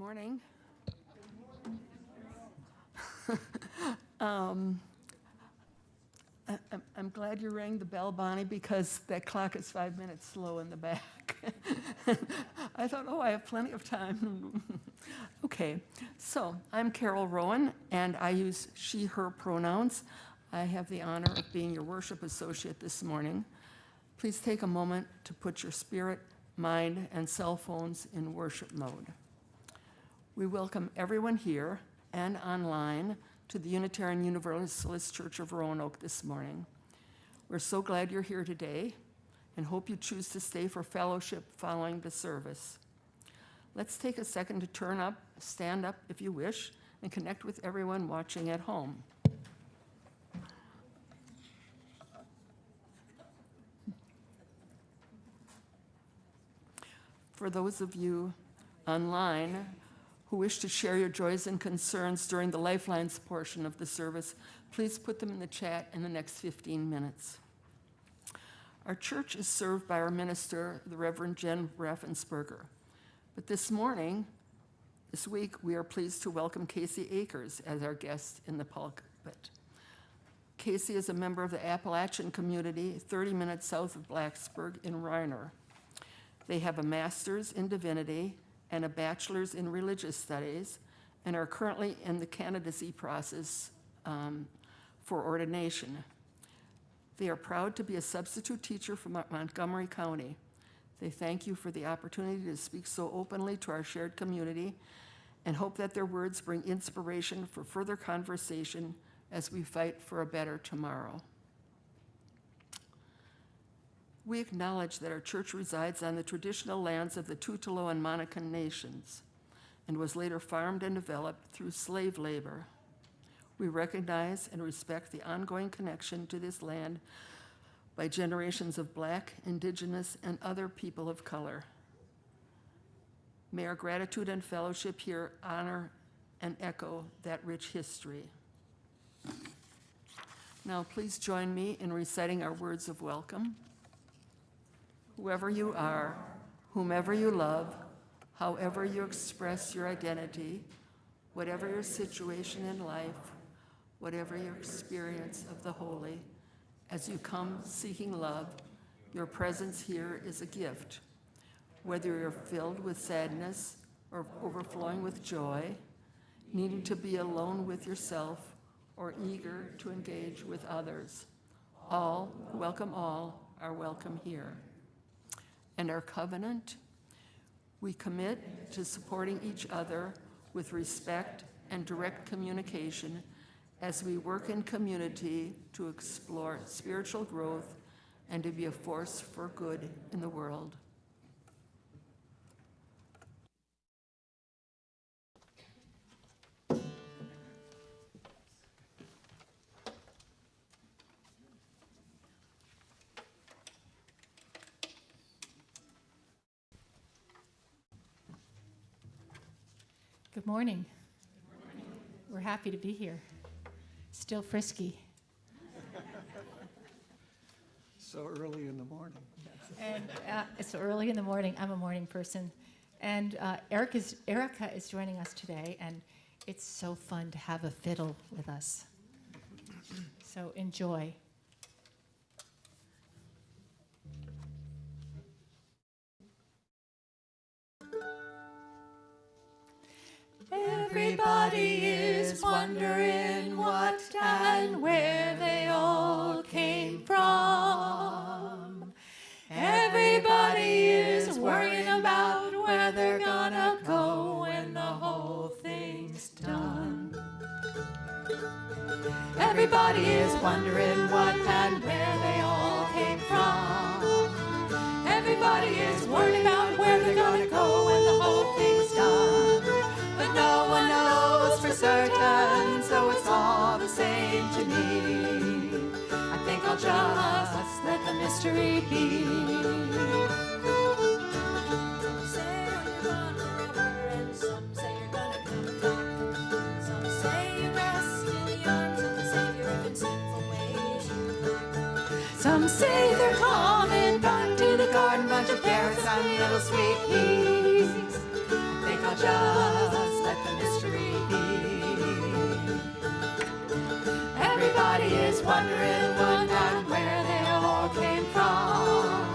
morning. I'm glad you rang the bell, Bonnie, because that clock is 5 minutes slow in the back. I thought, oh, I have plenty of time. Okay, so I'm Carol Rowan, and I use she, her pronouns. I have the honor of being your worship associate this morning. Please take a moment to put your spirit, mind, and cell phones in worship mode. We welcome everyone here and online to the Unitarian Universalist Church of Roanoke this morning. We're so glad you're here today and hope you choose to stay for fellowship following the service. Let's take a second to turn up, stand up if you wish, and connect with everyone watching at home. For those of you online who wish to share your joys and concerns during the Lifelines portion of the service, please put them in the chat in the next 15 minutes. Our church is served by our minister, the Reverend Jen Raffensperger. But this week, we are pleased to welcome Casey Akers as our guest in the pulpit. Casey is a member of the Appalachian community 30 minutes south of Blacksburg in Roanoke. They have a master's in divinity and a bachelor's in religious studies and are currently in the candidacy process for ordination. They are proud to be a substitute teacher from Montgomery County. They thank you for the opportunity to speak so openly to our shared community and hope that their words bring inspiration for further conversation as we fight for a better tomorrow. We acknowledge that our church resides on the traditional lands of the Tutelo and Monacan nations and was later farmed and developed through slave labor. We recognize and respect the ongoing connection to this land by generations of Black, Indigenous, and other people of color. May our gratitude and fellowship here honor and echo that rich history. Now, please join me in reciting our words of welcome. Whoever you are, whomever you love, however you express your identity, whatever your situation in life, whatever your experience of the holy, as you come seeking love, your presence here is a gift. Whether you're filled with sadness or overflowing with joy, needing to be alone with yourself, or eager to engage with others, all are welcome here. And our covenant, we commit to supporting each other with respect and direct communication as we work in community to explore spiritual growth and to be a force for good in the world. Good morning. We're happy to be here. Still frisky. So early in the morning. And it's early in the morning. I'm a morning person. And Erica is joining us today, and it's so fun to have a fiddle with us. So enjoy. Everybody is wondering what and where they all came from. Everybody is worrying about where they're gonna go when the whole thing's done. Everybody is wondering what and where they all came from. Everybody is worried about where they're gonna go when the whole thing's done. But no one knows for certain, so it's all the same to me. I think I'll just let the mystery be. Some say you're gone forever, and some say you're gonna come back. Some say you rest in the arms of the Savior if in sinful ways. Some say they're coming back to the garden, bunch of carrots and little sweet peas. I think I'll just let the mystery be. Everybody is wondering what and where they all came from.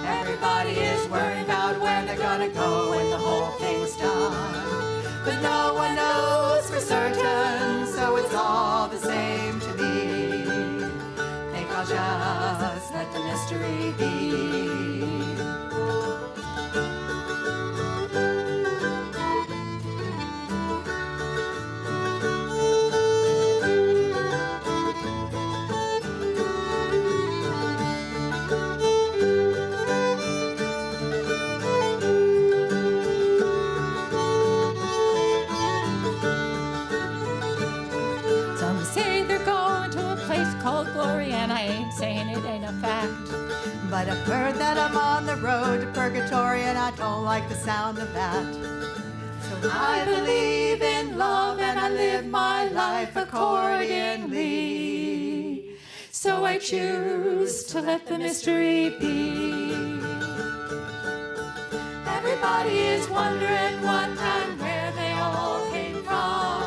Everybody is worried about where they're gonna go when the whole thing's done. But no one knows for certain, so it's all the same to me. Think I'll just let the mystery be. Some say they're going to a place called glory, and I ain't saying it ain't a fact. But I've heard that I'm on the road to purgatory, and I don't like the sound of that. So I believe in love, and I live my life accordingly. So I choose to let the mystery be. Everybody is wondering what and where they all came from.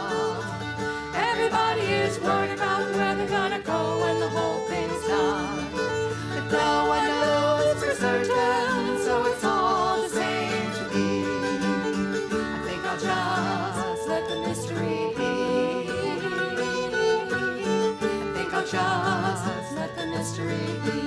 Everybody is worried about where they're gonna go when the whole thing's done. But no one knows for certain, so it's all the same to me. I think I'll just let the mystery be. I think I'll just let the mystery be.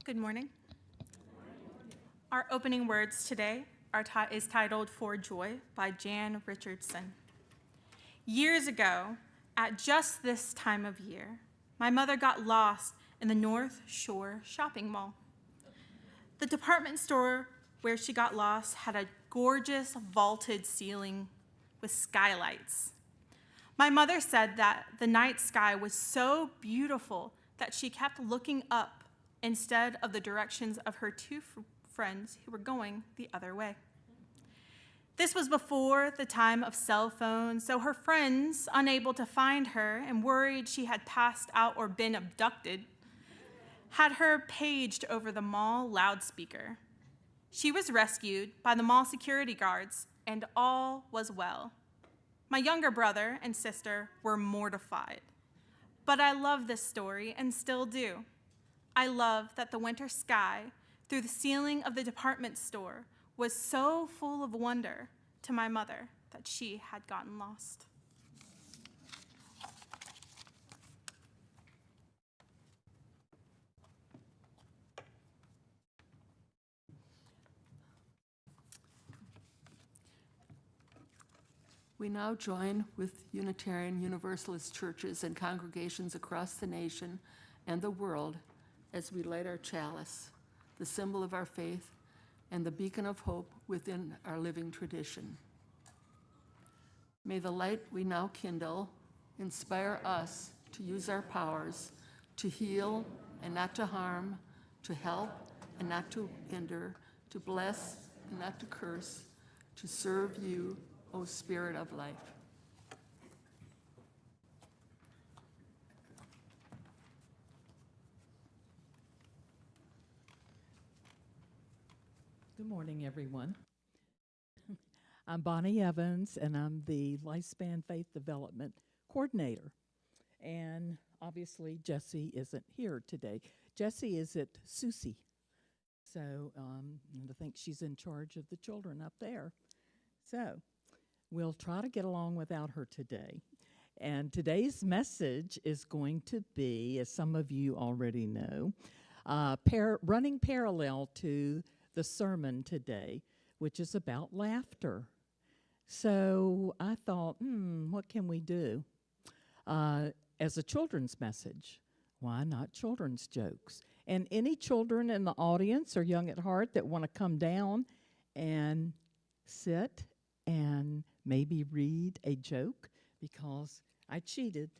Good morning. Our opening words today is titled For Joy by Jan Richardson. Years ago, at just this time of year, my mother got lost in the North Shore shopping mall. The department store where she got lost had a gorgeous vaulted ceiling with skylights. My mother said that the night sky was so beautiful that she kept looking up instead of the directions of her two friends who were going the other way. This was before the time of cell phones, so her friends, unable to find her and worried she had passed out or been abducted, had her paged over the mall loudspeaker. She was rescued by the mall security guards, and all was well. My younger brother and sister were mortified, but I love this story and still do. I love that the winter sky through the ceiling of the department store was so full of wonder to my mother that she had gotten lost. We now join with Unitarian Universalist churches and congregations across the nation and the world as we light our chalice, the symbol of our faith and the beacon of hope within our living tradition. May the light we now kindle inspire us to use our powers to heal and not to harm, to help and not to hinder, to bless and not to curse, to serve you, O Spirit of life. Good morning, everyone. I'm Bonnie Evans, and I'm the Lifespan Faith Development Coordinator. And obviously, Jesse isn't here today. Jesse is at Susie. So I think she's in charge of the children up there. So we'll try to get along without her today. And today's message is going to be, as some of you already know, running parallel to the sermon today, which is about laughter. So I thought, what can we do? As a children's message, why not children's jokes? And any children in the audience or young at heart that want to come down and sit and maybe read a joke, because I cheated.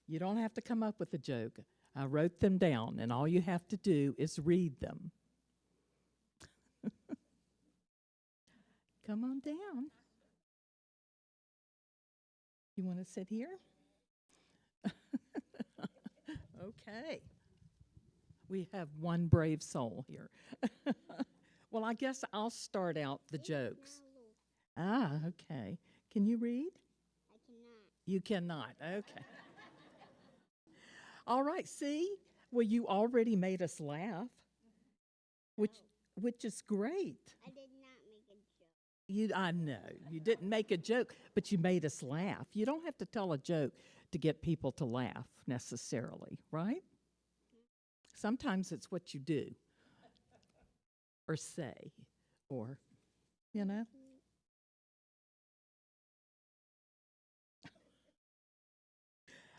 You don't have to come up with a joke. I wrote them down, and all you have to do is read them. Come on down. You want to sit here? Okay. We have one brave soul here. Well, I guess I'll start out the jokes. Ah, okay. Can you read? I cannot. You cannot. Okay. All right. See? Well, you already made us laugh, which is great. I did not make a joke. I know you didn't make a joke, but you made us laugh. You don't have to tell a joke to get people to laugh necessarily, right? Sometimes it's what you do or say or, you know.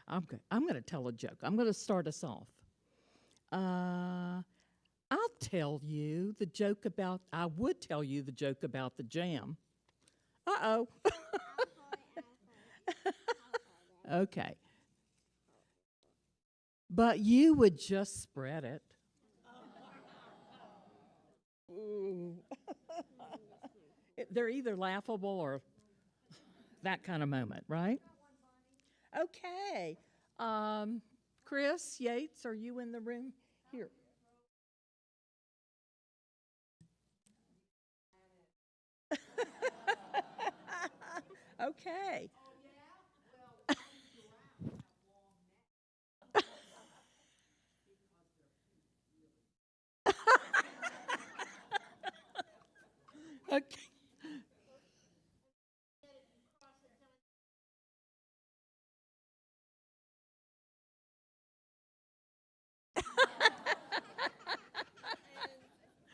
I'm going to tell a joke. I'm going to start us off. I'll tell you the joke about, I would tell you the joke about the jam. Uh-oh. I'll hold it. Okay. But you would just spread it. Ooh. They're either laughable or that kind of moment, right? Okay. Chris Yates, are you in the room? Here. Okay. Okay.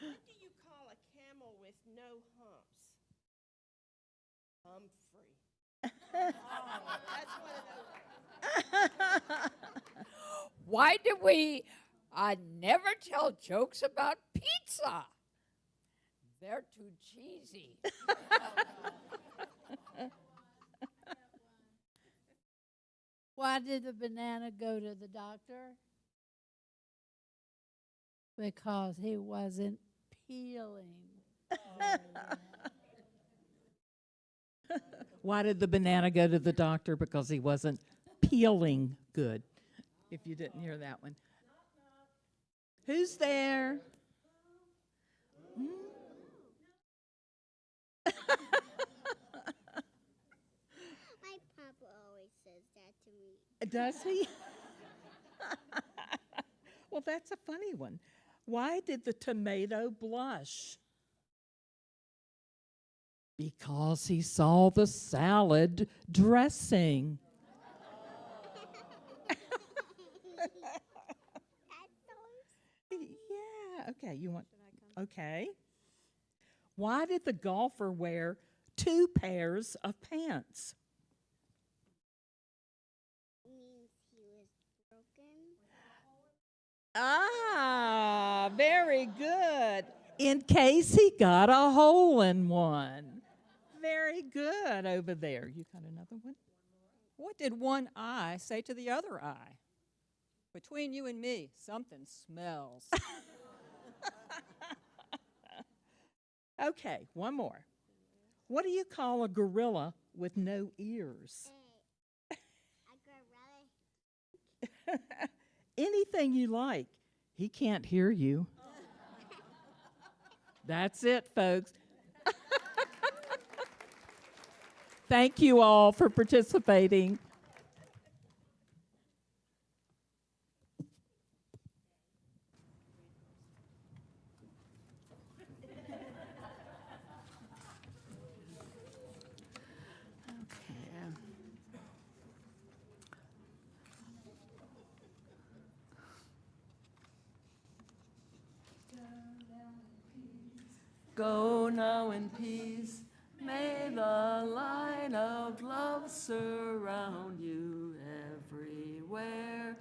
What do you call a camel with no humps? Humphrey. That's one of those. Why do we never tell jokes about pizza? They're too cheesy. Why did the banana go to the doctor? Because he wasn't peeling. Why did the banana go to the doctor? Because he wasn't peeling good. If you didn't hear that one. Who's there? Hmm? My papa always says that to me. Does he? Well, that's a funny one. Why did the tomato blush? Because he saw the salad dressing. Yeah, okay, you want, okay. Why did the golfer wear 2 pairs of pants? Means he was broken. Ah, very good. In case he got a hole in one. Very good over there. You got another one? What did one eye say to the other eye? Between you and me, something smells. Okay, one more. What do you call a gorilla with no ears? Hey, a gorilla. Anything you like. He can't hear you. That's it, folks. Thank you all for participating. Go now in peace. May the light of love surround you everywhere,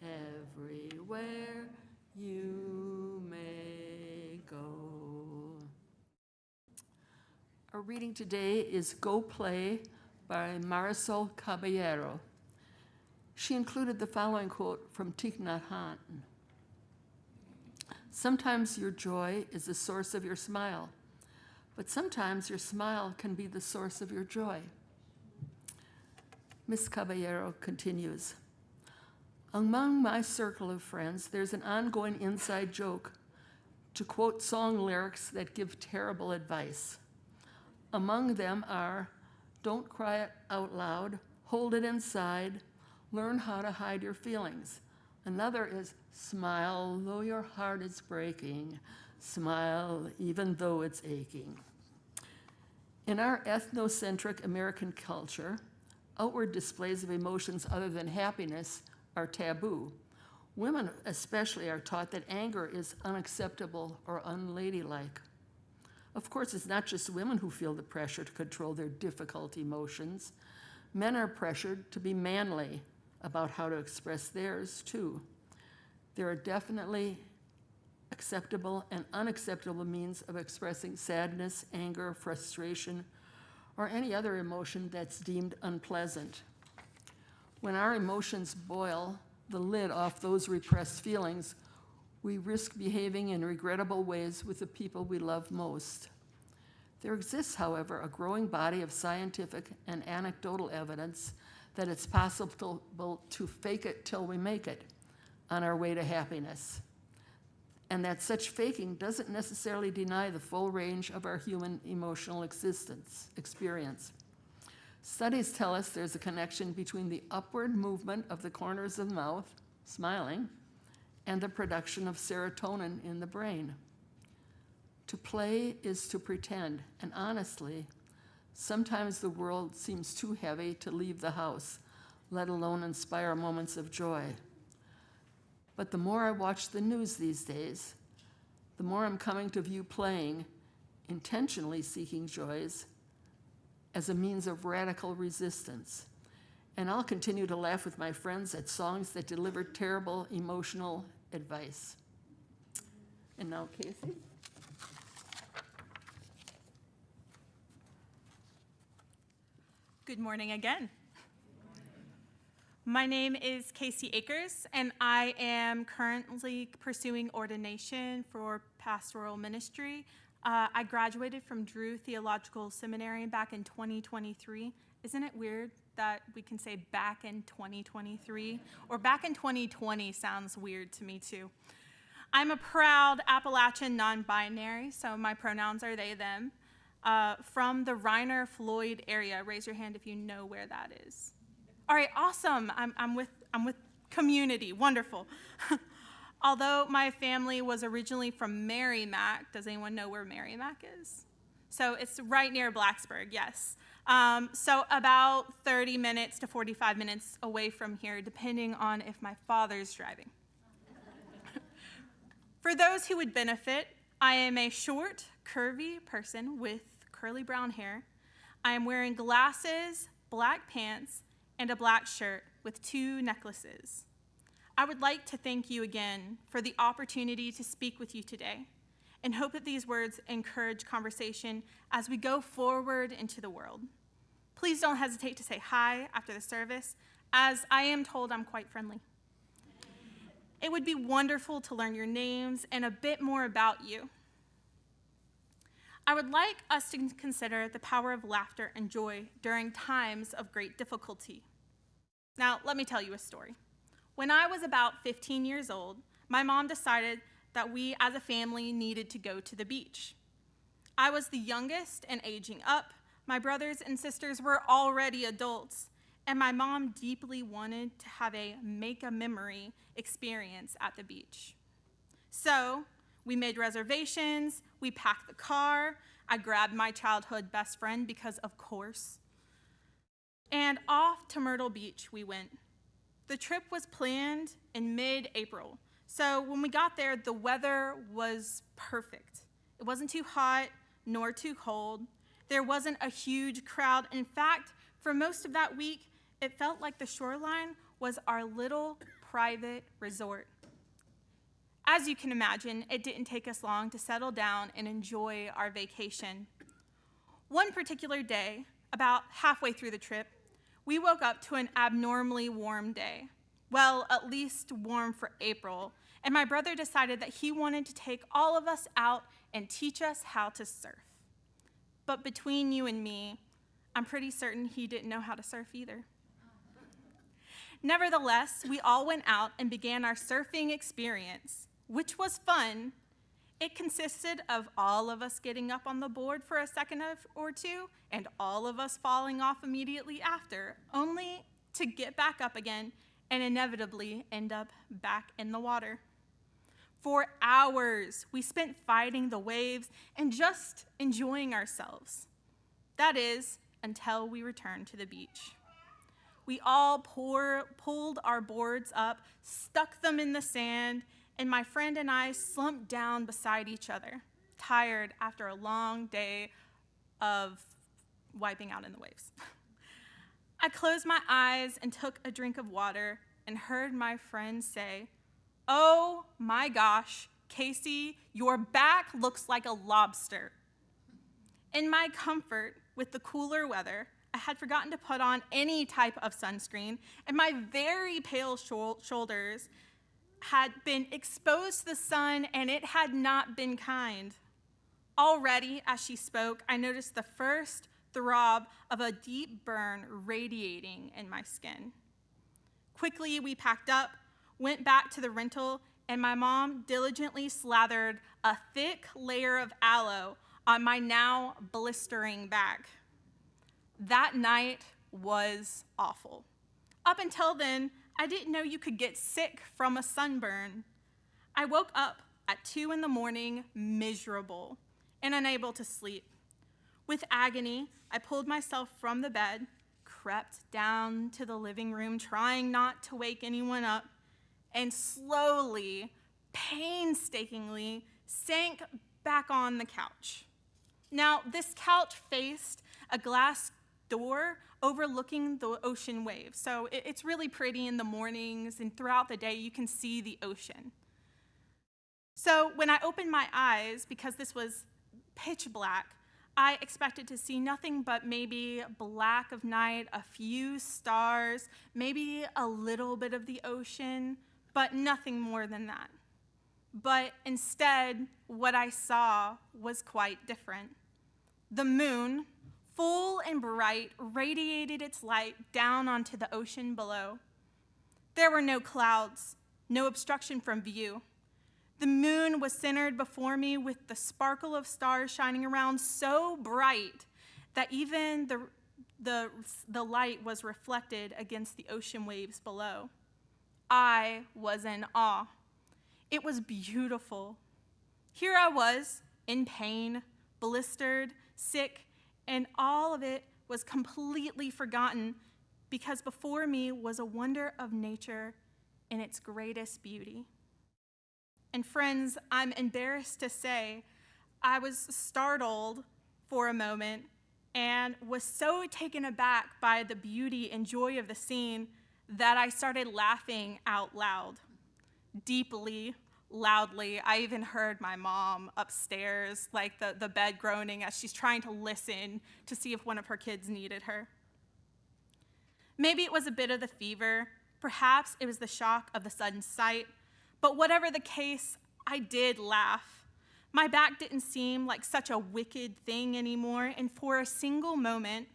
everywhere you may go. Our reading today is Go Play by Marisol Caballero. She included the following quote from Thich Nhat Hanh. Sometimes your joy is the source of your smile, but sometimes your smile can be the source of your joy. Miss Caballero continues, Among my circle of friends, there's an ongoing inside joke to quote song lyrics that give terrible advice. Among them are, don't cry it out loud, hold it inside, learn how to hide your feelings. Another is, smile though your heart is breaking, smile even though it's aching. In our ethnocentric American culture, outward displays of emotions other than happiness are taboo. Women especially are taught that anger is unacceptable or unladylike. Of course, it's not just women who feel the pressure to control their difficult emotions. Men are pressured to be manly about how to express theirs, too. There are definitely acceptable and unacceptable means of expressing sadness, anger, frustration, or any other emotion that's deemed unpleasant. When our emotions boil the lid off those repressed feelings, we risk behaving in regrettable ways with the people we love most. There exists, however, a growing body of scientific and anecdotal evidence that it's possible to fake it till we make it on our way to happiness, and that such faking doesn't necessarily deny the full range of our human emotional experience. Studies tell us there's a connection between the upward movement of the corners of the mouth, smiling, and the production of serotonin in the brain. To play is to pretend, and honestly, sometimes the world seems too heavy to leave the house, let alone inspire moments of joy. But the more I watch the news these days, the more I'm coming to view playing, intentionally seeking joys, as a means of radical resistance. And I'll continue to laugh with my friends at songs that deliver terrible emotional advice. And now, Casey. Good morning again. My name is Casey Akers, and I am currently pursuing ordination for pastoral ministry. I graduated from Drew Theological Seminary back in 2023. Isn't it weird that we can say back in 2023? Or back in 2020 sounds weird to me too. I'm a proud Appalachian non-binary, so my pronouns are they, them. From the Reiner Floyd area. Raise your hand if you know where that is. All right, awesome. I'm with community. Wonderful. Although my family was originally from Merrimack, does anyone know where Merrimack is? So it's right near Blacksburg, yes. So about 30 minutes to 45 minutes away from here, depending on if my father's driving. For those who would benefit, I am a short, curvy person with curly brown hair. I am wearing glasses, black pants, and a black shirt with 2 necklaces. I would like to thank you again for the opportunity to speak with you today and hope that these words encourage conversation as we go forward into the world. Please don't hesitate to say hi after the service, as I am told I'm quite friendly. It would be wonderful to learn your names and a bit more about you. I would like us to consider the power of laughter and joy during times of great difficulty. Now, let me tell you a story. When I was about 15 years old, my mom decided that we as a family needed to go to the beach. I was the youngest and aging up. My brothers and sisters were already adults, and my mom deeply wanted to have a make-a-memory experience at the beach. So we made reservations, we packed the car, I grabbed my childhood best friend because of course, and off to Myrtle Beach we went. The trip was planned in mid-April, so when we got there, the weather was perfect. It wasn't too hot nor too cold. There wasn't a huge crowd. In fact, for most of that week, it felt like the shoreline was our little private resort. As you can imagine, it didn't take us long to settle down and enjoy our vacation. One particular day, about halfway through the trip, we woke up to an abnormally warm day. Well, at least warm for April, and my brother decided that he wanted to take all of us out and teach us how to surf. But between you and me, I'm pretty certain he didn't know how to surf either. Nevertheless, we all went out and began our surfing experience, which was fun. It consisted of all of us getting up on the board for a second or two and all of us falling off immediately after, only to get back up again and inevitably end up back in the water. For hours, we spent fighting the waves and just enjoying ourselves. That is, until we returned to the beach. We all pulled our boards up, stuck them in the sand, and my friend and I slumped down beside each other, tired after a long day of wiping out in the waves. I closed my eyes and took a drink of water and heard my friend say, "Oh my gosh, Casey, your back looks like a lobster." In my comfort with the cooler weather, I had forgotten to put on any type of sunscreen, and my very pale shoulders had been exposed to the sun, and it had not been kind. Already, as she spoke, I noticed the first throb of a deep burn radiating in my skin. Quickly, we packed up, went back to the rental, and my mom diligently slathered a thick layer of aloe on my now blistering back. That night was awful. Up until then, I didn't know you could get sick from a sunburn. I woke up at 2 a.m, miserable and unable to sleep. With agony, I pulled myself from the bed, crept down to the living room, trying not to wake anyone up, and slowly, painstakingly, sank back on the couch. Now, this couch faced a glass door overlooking the ocean waves, so it's really pretty in the mornings, and throughout the day you can see the ocean. So when I opened my eyes, because this was pitch black, I expected to see nothing but maybe black of night, a few stars, maybe a little bit of the ocean, but nothing more than that. But instead, what I saw was quite different. The moon, full and bright, radiated its light down onto the ocean below. There were no clouds, no obstruction from view. The moon was centered before me with the sparkle of stars shining around so bright that even the light was reflected against the ocean waves below. I was in awe. It was beautiful. Here I was, in pain, blistered, sick, and all of it was completely forgotten because before me was a wonder of nature in its greatest beauty. And friends, I'm embarrassed to say I was startled for a moment and was so taken aback by the beauty and joy of the scene that I started laughing out loud, deeply, loudly. I even heard my mom upstairs, like the bed groaning as she's trying to listen to see if one of her kids needed her. Maybe it was a bit of the fever. Perhaps it was the shock of the sudden sight. But whatever the case, I did laugh. My back didn't seem like such a wicked thing anymore, and for a single moment,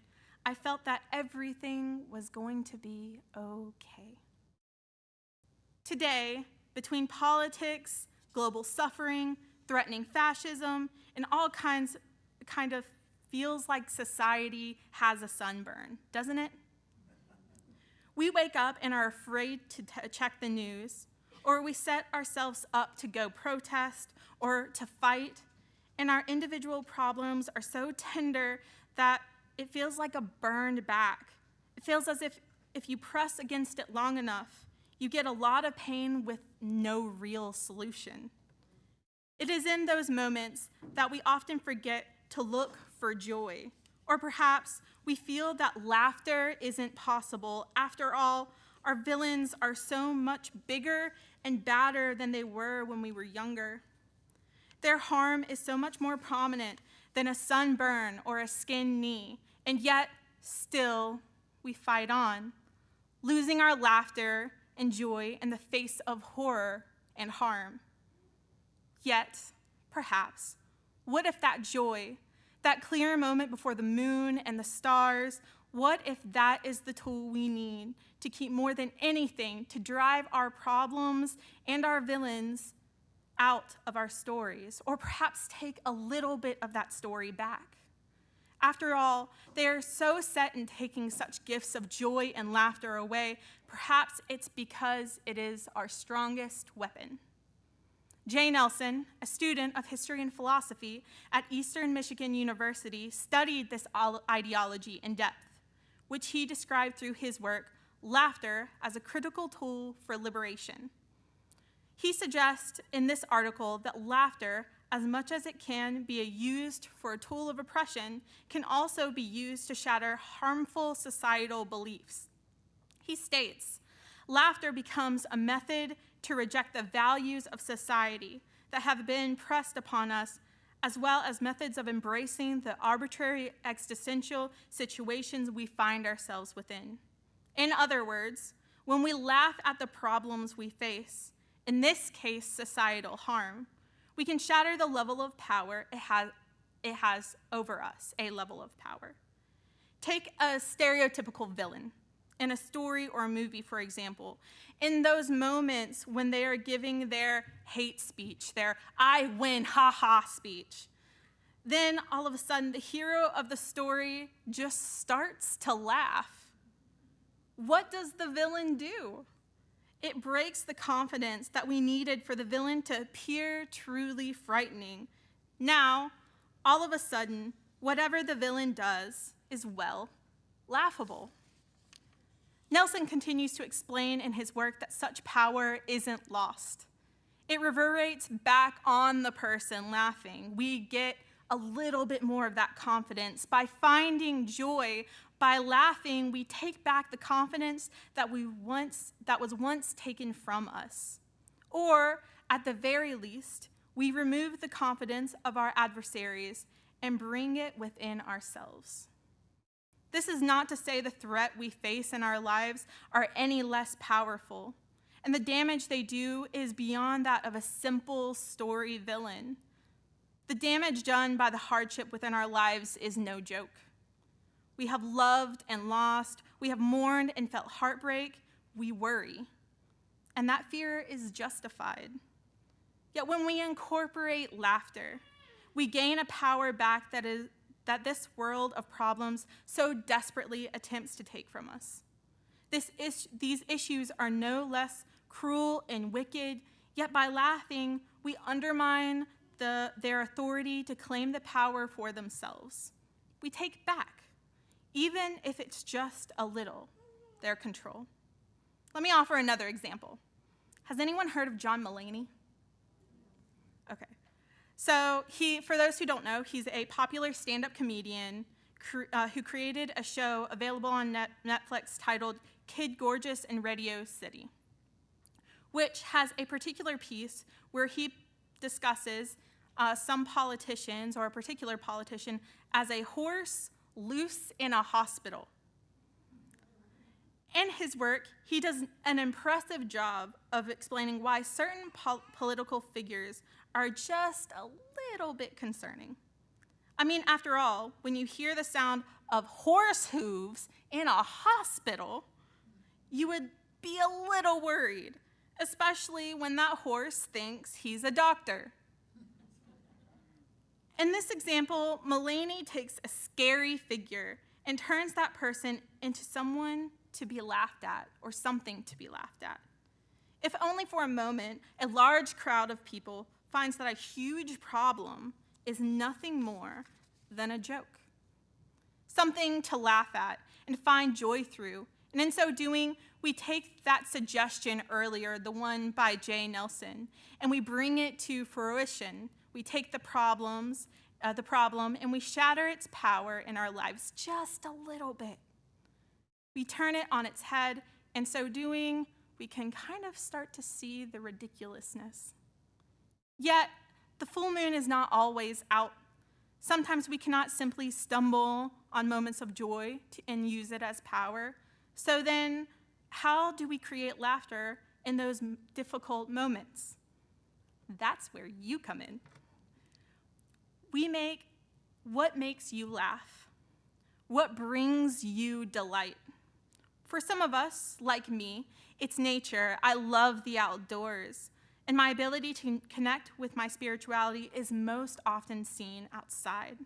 I felt that everything was going to be okay. Today, between politics, global suffering, threatening fascism, and all kind of feels like society has a sunburn, doesn't it? We wake up and are afraid to check the news, or we set ourselves up to go protest or to fight, and our individual problems are so tender that it feels like a burned back. It feels as if you press against it long enough, you get a lot of pain with no real solution. It is in those moments that we often forget to look for joy, or perhaps we feel that laughter isn't possible. After all, our villains are so much bigger and badder than they were when we were younger. Their harm is so much more prominent than a sunburn or a skinned knee, and yet still we fight on, losing our laughter and joy in the face of horror and harm. Yet, perhaps, what if that joy, that clear moment before the moon and the stars, What if that is the tool we need to keep more than anything to drive our problems and our villains out of our stories, or perhaps take a little bit of that story back? After all, they are so set in taking such gifts of joy and laughter away, perhaps it's because it is our strongest weapon. Jay Nelson, a student of history and philosophy at Eastern Michigan University, studied this ideology in depth, which he described through his work, Laughter as a Critical Tool for Liberation. He suggests in this article that laughter, as much as it can be used for a tool of oppression, can also be used to shatter harmful societal beliefs. He states, laughter becomes a method to reject the values of society that have been pressed upon us, as well as methods of embracing the arbitrary existential situations we find ourselves within. In other words, when we laugh at the problems we face, in this case, societal harm, we can shatter the level of power it has over us, a level of power. Take a stereotypical villain in a story or a movie, for example. In those moments when they are giving their hate speech, their I win, ha-ha speech, then all of a sudden the hero of the story just starts to laugh. What does the villain do? It breaks the confidence that we needed for the villain to appear truly frightening. Now, all of a sudden, whatever the villain does is, well, laughable. Nelson continues to explain in his work that such power isn't lost. It reverberates back on the person laughing. We get a little bit more of that confidence. By finding joy, by laughing, we take back the confidence that was once taken from us. Or, at the very least, we remove the confidence of our adversaries and bring it within ourselves. This is not to say the threat we face in our lives are any less powerful, and the damage they do is beyond that of a simple story villain. The damage done by the hardship within our lives is no joke. We have loved and lost, we have mourned and felt heartbreak, we worry, and that fear is justified. Yet when we incorporate laughter, we gain a power back that this world of problems so desperately attempts to take from us. These issues are no less cruel and wicked, yet by laughing, we undermine their authority to claim the power for themselves. We take back, even if it's just a little, their control. Let me offer another example. Has anyone heard of John Mulaney? Okay. So for those who don't know, he's a popular stand-up comedian who created a show available on Netflix titled Kid Gorgeous in Radio City, which has a particular piece where he discusses some politicians, or a particular politician, as a horse loose in a hospital. In his work, he does an impressive job of explaining why certain political figures are just a little bit concerning. I mean, after all, when you hear the sound of horse hooves in a hospital, you would be a little worried, especially when that horse thinks he's a doctor. In this example, Mulaney takes a scary figure and turns that person into someone to be laughed at, or something to be laughed at. If only for a moment, a large crowd of people finds that a huge problem is nothing more than a joke, something to laugh at and find joy through. And in so doing, we take that suggestion earlier, the one by Jay Nelson, and we bring it to fruition. We take the problem, and we shatter its power in our lives just a little bit. We turn it on its head, and so doing, we can kind of start to see the ridiculousness. Yet, the full moon is not always out. Sometimes we cannot simply stumble on moments of joy and use it as power. So then, how do we create laughter in those difficult moments? That's where you come in. We make what makes you laugh. What brings you delight? For some of us, like me, it's nature. I love the outdoors, and my ability to connect with my spirituality is most often seen outside.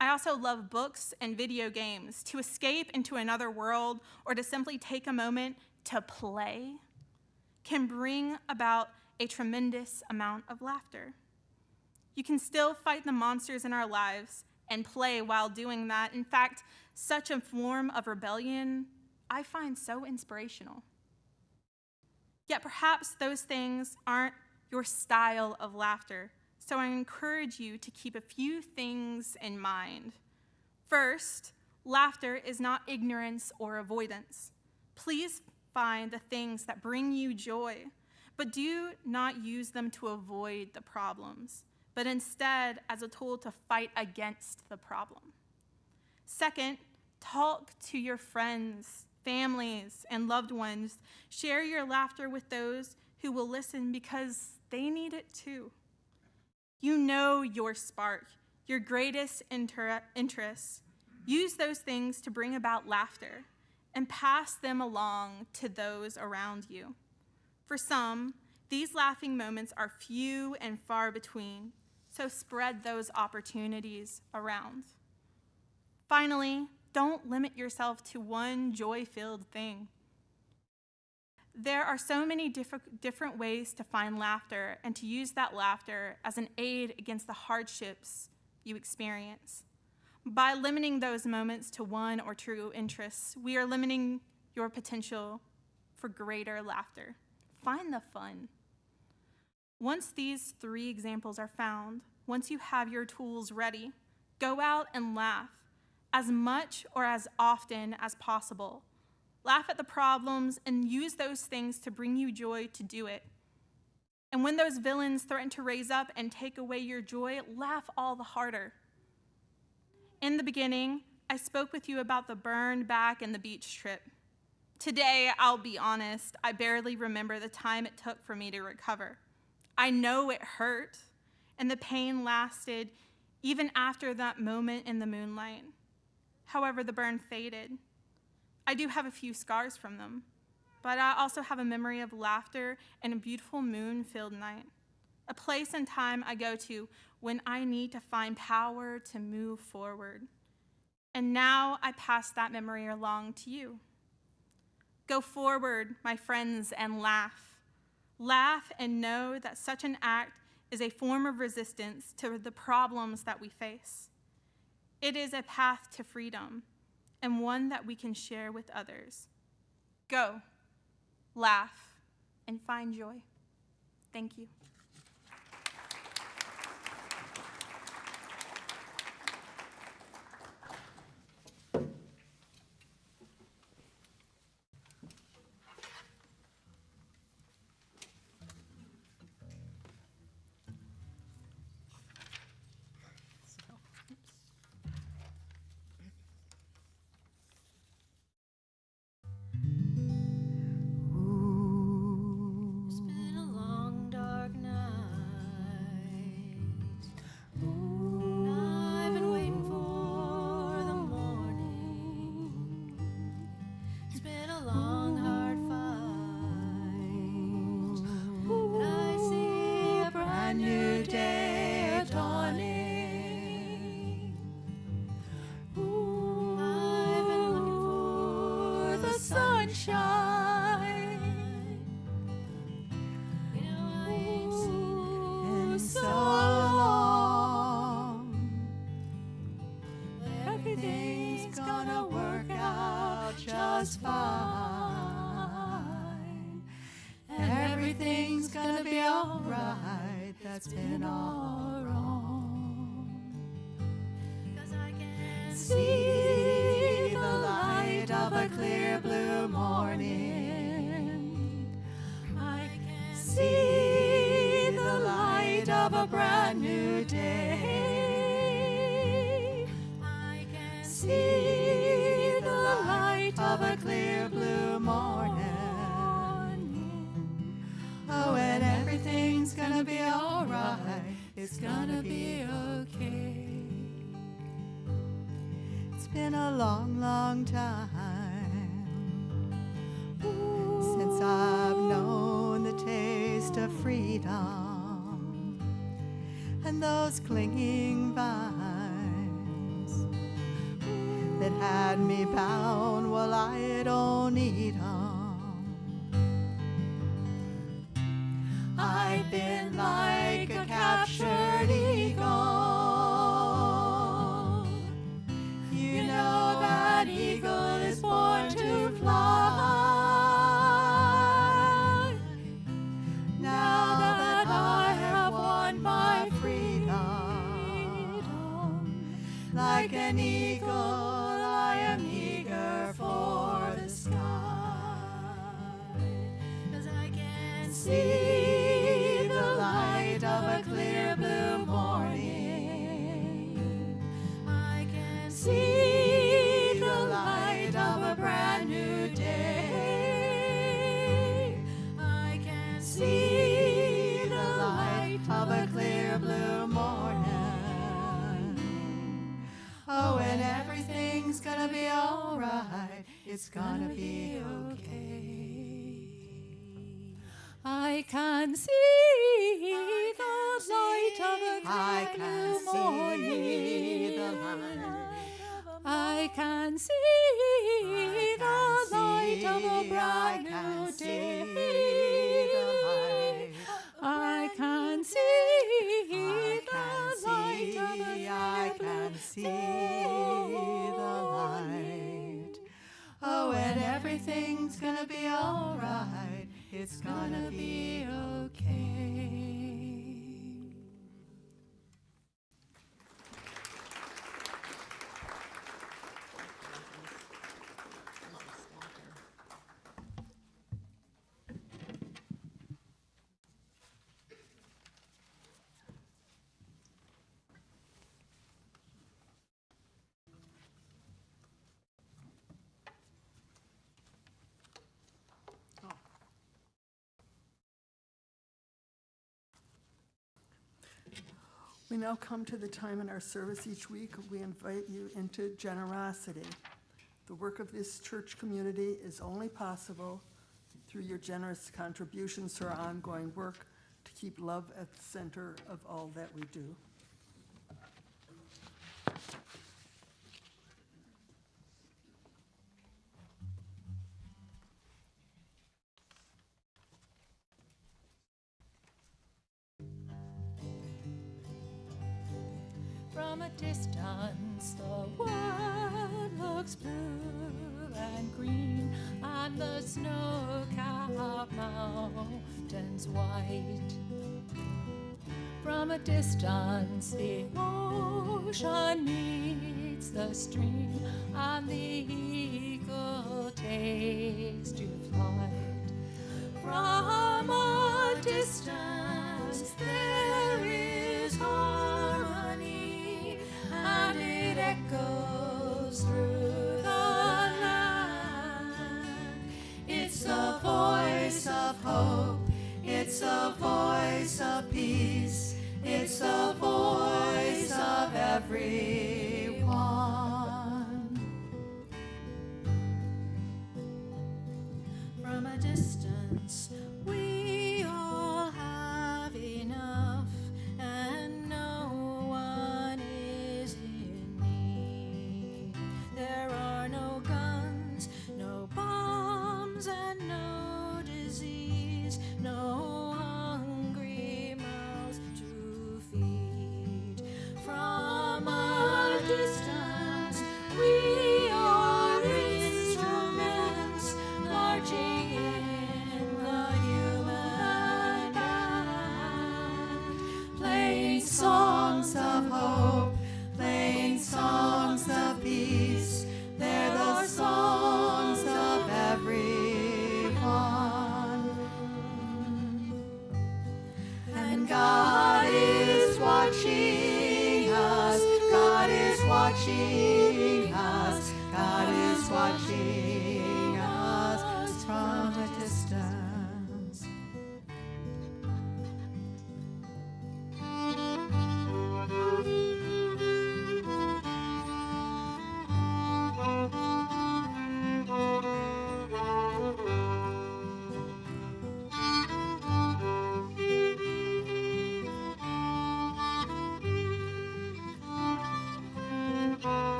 I also love books and video games. To escape into another world or to simply take a moment to play can bring about a tremendous amount of laughter. You can still fight the monsters in our lives and play while doing that. In fact, such a form of rebellion I find so inspirational. Yet perhaps those things aren't your style of laughter, so I encourage you to keep a few things in mind. First, laughter is not ignorance or avoidance. Please find the things that bring you joy, but do not use them to avoid the problems, but instead as a tool to fight against the problem. Second, talk to your friends, families, and loved ones. Share your laughter with those who will listen because they need it too. You know your spark, your greatest interests. Use those things to bring about laughter and pass them along to those around you. For some, these laughing moments are few and far between, so spread those opportunities around. Finally, don't limit yourself to one joy-filled thing. There are so many different ways to find laughter and to use that laughter as an aid against the hardships you experience. By limiting those moments to one or two interests, we are limiting your potential for greater laughter. Find the fun. Once these 3 examples are found, once you have your tools ready, go out and laugh as much or as often as possible. Laugh at the problems and use those things to bring you joy to do it. And when those villains threaten to raise up and take away your joy, laugh all the harder. In the beginning, I spoke with you about the burn back and the beach trip. Today, I'll be honest, I barely remember the time it took for me to recover. I know it hurt, and the pain lasted even after that moment in the moonlight. However, the burn faded. I do have a few scars from them, but I also have a memory of laughter and a beautiful moon-filled night, a place and time I go to when I need to find power to move forward. And now I pass that memory along to you. Go forward, my friends, and laugh. Laugh and know that such an act is a form of resistance to the problems that we face. It is a path to freedom, and one that we can share with others. Go, laugh, and find joy. Thank you. It's been a long, dark night. I've been waiting for the morning. It's been a long, hard fight. But I see a brand new day dawning. I've been looking for the sunshine. You know I ain't seen it in so long. But everything's gonna work out just fine. Everything's gonna be alright. That's been all wrong. 'Cause I can see the light of a clear blue morning. I can see the light of a brand new day. I can see the light of a clear blue morning. Oh, and everything's gonna be alright. It's gonna be okay. It's been a long, long time since I've known the taste of freedom and those clinging vines that had me bound while I don't need 'em. I've been like a captured eagle. You know that eagle is born to fly. Now that I have won my freedom, like an eagle, I am eager for the sky. 'Cause I can see the light of a clear blue morning. I can see the light of a brand new day. I can see the light of a clear blue morning. Oh, and everything's gonna be alright. It's gonna be okay. I can see the light of a clear blue morning. I can see the light of a brand new day. I can see the light of a light. Oh, and everything's gonna be alright. It's gonna be okay. We now come to the time in our service each week we invite you into generosity. The work of this church community is only possible through your generous contributions to our ongoing work to keep love at the center of all that we do. From a distance, the world looks blue and green, and the snow-capped mountains white. From a distance, the ocean meets the stream, and the eagle takes to flight. From a distance, there is harmony, and it echoes through the land. It's the voice of hope, it's the voice of peace, it's the voice of everyone. From a distance, we all have enough, and no one is in need. There are no guns, no bombs, and no disease, no hungry mouths to feed. From a distance, we are instruments marching in the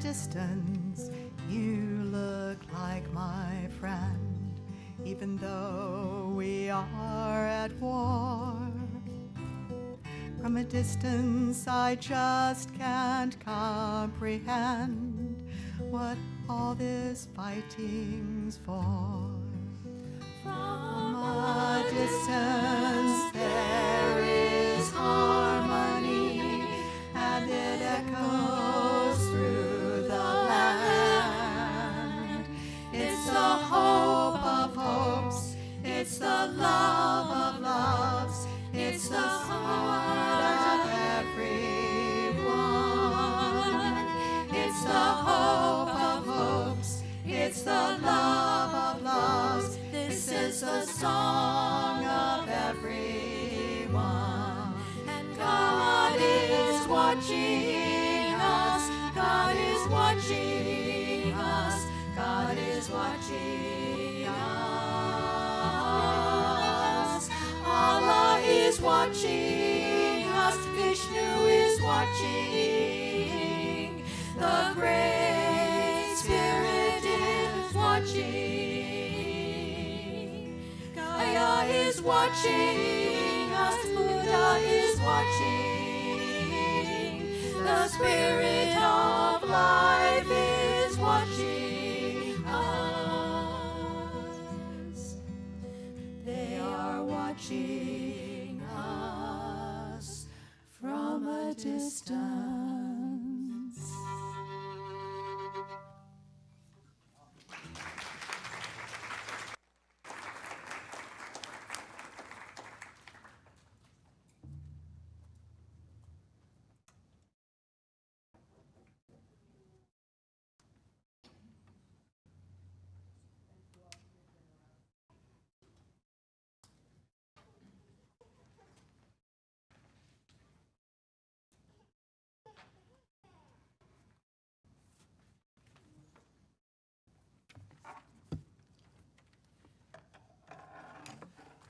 distance, you look like my friend, even though we are at war. From a distance, I just can't comprehend what all this fighting's for. From a distance, there is harmony, and it echoes through the land. It's the hope of hopes, it's the love of loves, it's the heart of everyone. It's the hope of hopes, it's the love of loves. This is the song of everyone. And God is watching us, God is watching us, God is watching us. Allah is watching us, Vishnu is watching, the Great Spirit is watching, Gaia is watching us, Buddha is watching, the Spirit of life is watching us. They are watching us from a distance.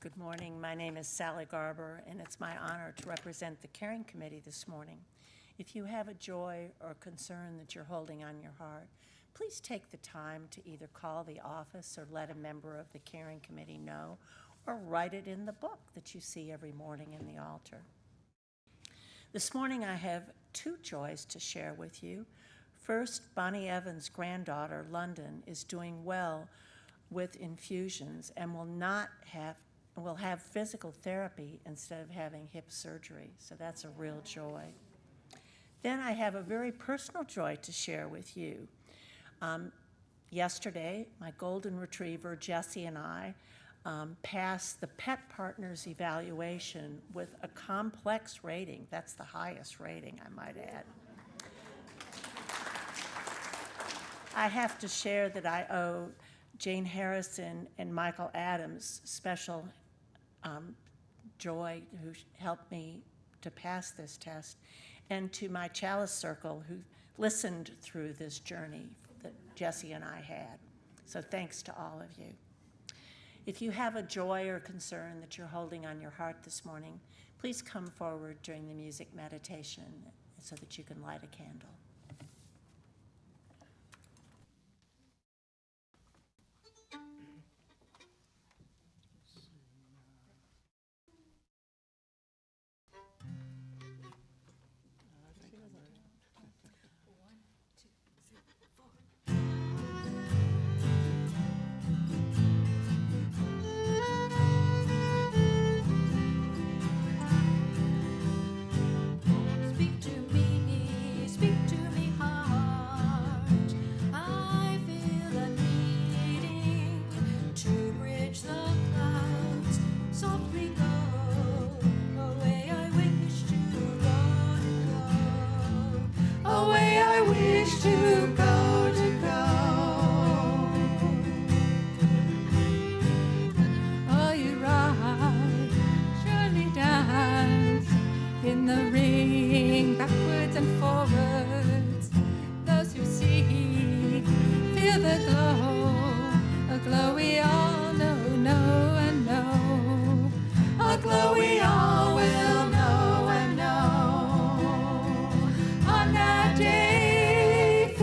Good morning. My name is Sally Garber, and it's my honor to represent the Caring Committee this morning. If you have a joy or concern that you're holding on your heart, please take the time to either call the office or let a member of the Caring Committee know, or write it in the book that you see every morning in the altar. This morning I have two joys to share with you. First, Bonnie Evans' granddaughter, London, is doing well with infusions and will have physical therapy instead of having hip surgery, so that's a real joy. Then I have a very personal joy to share with you. Yesterday, my golden retriever, Jessie, and I passed the Pet Partners evaluation with a complex rating. That's the highest rating, I might add. I have to share that I owe Jane Harrison and Michael Adams special joy, who helped me to pass this test, and to my Chalice Circle, who listened through this journey that Jessie and I had. So thanks to all of you. If you have a joy or concern that you're holding on your heart this morning, please come forward during the music meditation so that you can light a candle. Speak to me, heart. I feel a needing to bridge the clouds. Softly go away. I wish to go. Away I wish to go. Oh, you ride, surely dance in the ring, backwards and forwards. Those who see feel the glow, a glow we all know and know, a glow we all will know and know. On that day,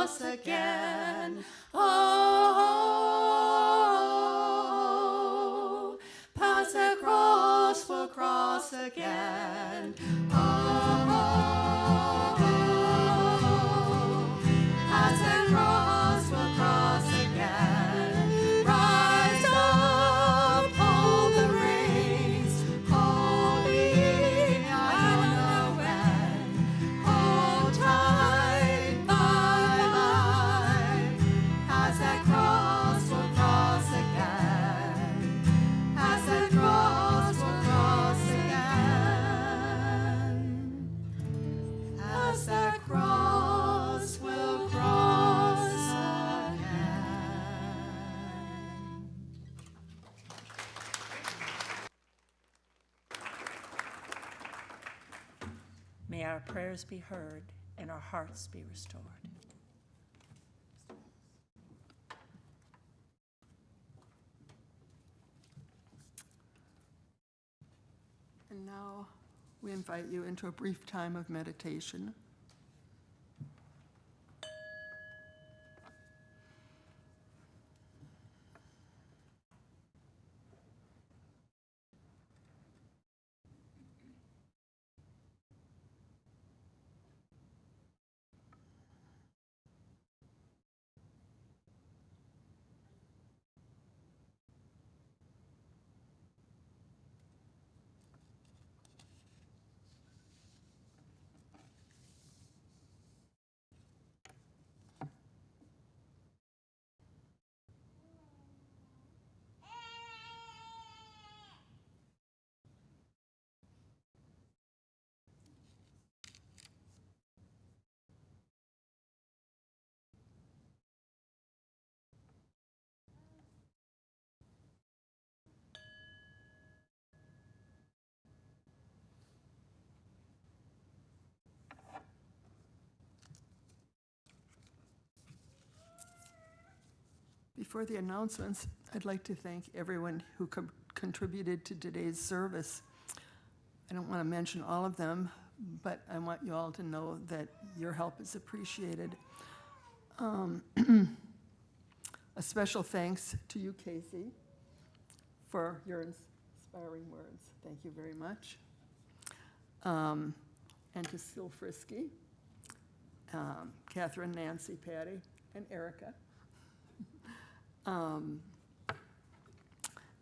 cross again. Oh, past the cross we'll cross again. Oh, past the cross we'll cross again. Rise up, hold the reins, holding I don't know when. Hold tight, bye-bye. Past that cross we'll cross again. Past that cross we'll cross again. Past that cross we'll cross again. May our prayers be heard and our hearts be restored. And now we invite you into a brief time of meditation. Before the announcements, I'd like to thank everyone who contributed to today's service. I don't want to mention all of them, but I want you all to know that your help is appreciated. A special thanks to you, Casey, for your inspiring words. Thank you very much. And to Sil Frisky, Catherine, Nancy, Patty, and Erica.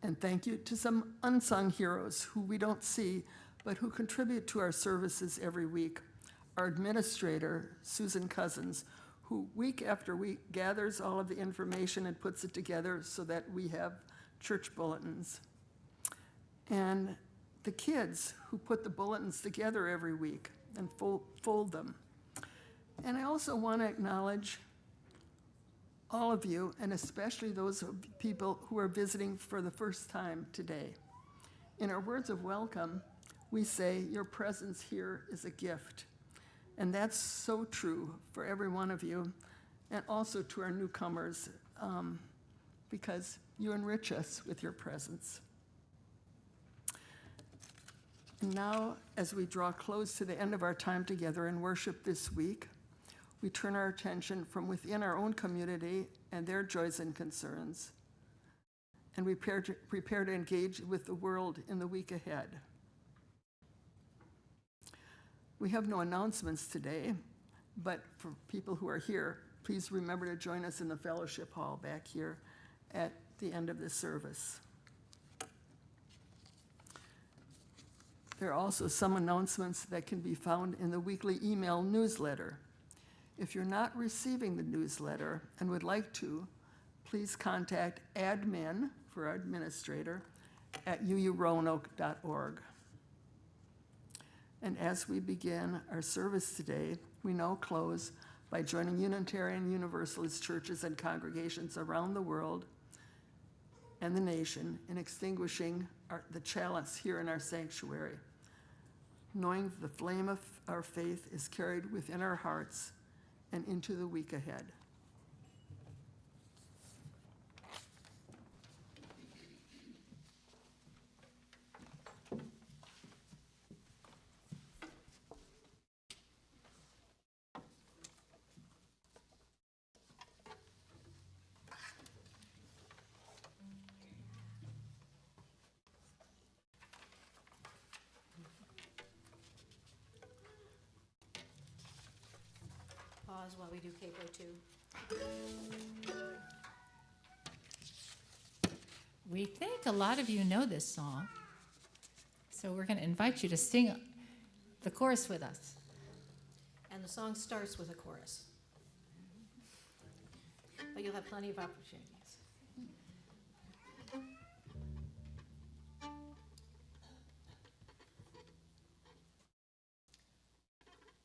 And thank you to some unsung heroes who we don't see, but who contribute to our services every week. Our administrator, Susan Cousins, who week after week gathers all of the information and puts it together so that we have church bulletins. And the kids who put the bulletins together every week and fold them. And I also want to acknowledge all of you, and especially those people who are visiting for the first time today. In our words of welcome, we say, your presence here is a gift. And that's so true for every one of you, and also to our newcomers, because you enrich us with your presence. And now, as we draw close to the end of our time together in worship this week, we turn our attention from within our own community and their joys and concerns, and we prepare to engage with the world in the week ahead. We have no announcements today, but for people who are here, please remember to join us in the fellowship hall back here at the end of this service. There are also some announcements that can be found in the weekly email newsletter. If you're not receiving the newsletter and would like to, please contact admin, for our administrator, at uuroanoke.org. And as we begin our service today, we now close by joining Unitarian Universalist churches and congregations around the world and the nation in extinguishing the chalice here in our sanctuary, knowing the flame of our faith is carried within our hearts and into the week ahead. pause while we do capo 2. We think a lot of you know this song, so we're going to invite you to sing the chorus with us. And the song starts with a chorus. But you'll have plenty of opportunities.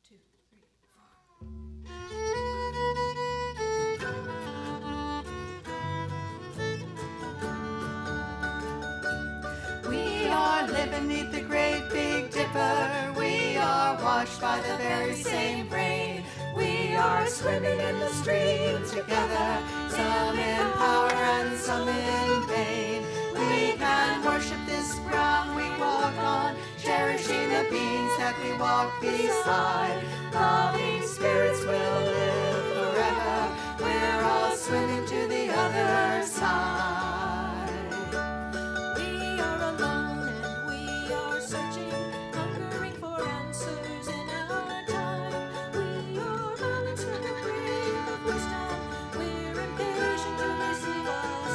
Two, three, four. We are living neath the great Big Dipper. We are washed by the very same rain. We are swimming in the stream together, some in power and some in pain. We can worship this ground we walk on, cherishing the beings that we walk beside. Loving spirits will live forever. We're all swimming to the other side. We are alone and we are searching, hungering for answers in our time. We are balanced with the brink of wisdom. We're impatient to receive a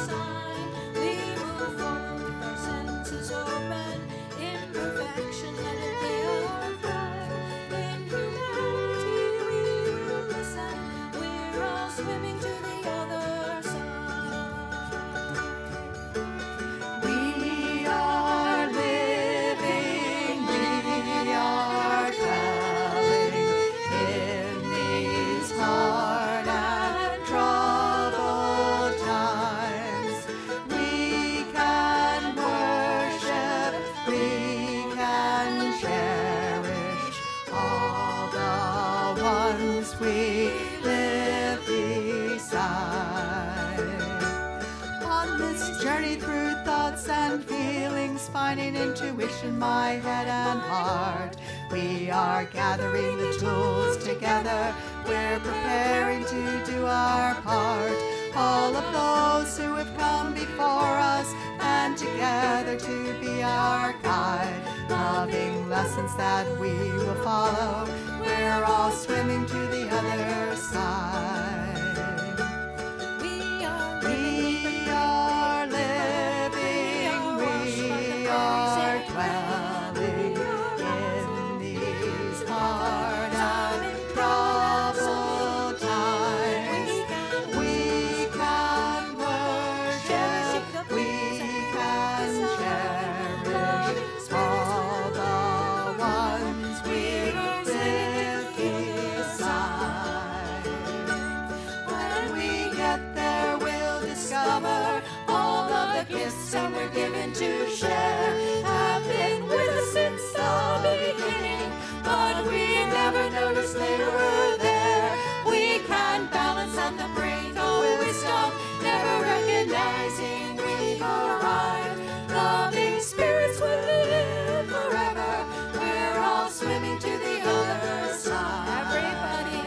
sign. We move forward with our senses open. Imperfection, let it be our cry. In humanity we will listen. We're all swimming to the other side. We are living, we are dwelling in these hard and troubled times. We can worship, we can cherish all the ones we live beside. On this journey through thoughts and feelings, finding intuition, my head and heart, we are gathering the tools together. We're preparing to do our part. All of those who have come before us, and together to be our guide. Loving lessons that we will follow. We're all swimming to the other side. We are We are living, we are dwelling in these hard and troubled times. We can worship, we can cherish all the ones we live beside. When we get there, we'll discover all of the gifts that we're given to share have been with us since the beginning, but we never noticed they were there. We can balance at the brink of wisdom, never recognizing we've arrived. Loving spirits will live forever. We're all swimming to the other side. Everybody.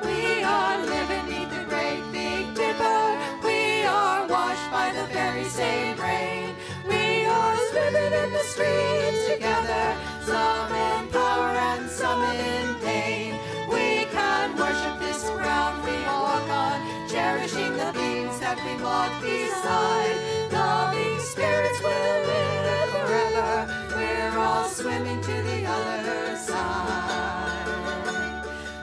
We are living neath the great Big Dipper. We are washed by the very same rain. We are swimming in the streams together, some in power and some in pain. We can worship this ground we walk on, cherishing the beings that we walk beside. Loving spirits will live forever. We're all swimming to the other side.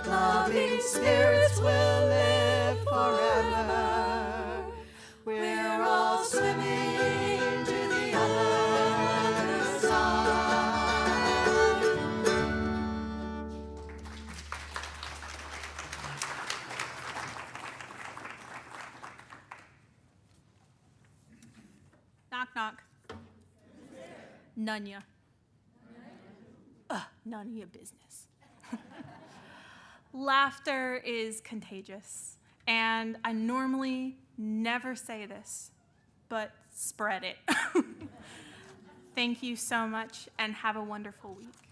Loving spirits will live forever. We're all swimming to the other side. Knock, knock. None ya. None of your business. Laughter is contagious, and I normally never say this, but spread it. Thank you so much, and have a wonderful week.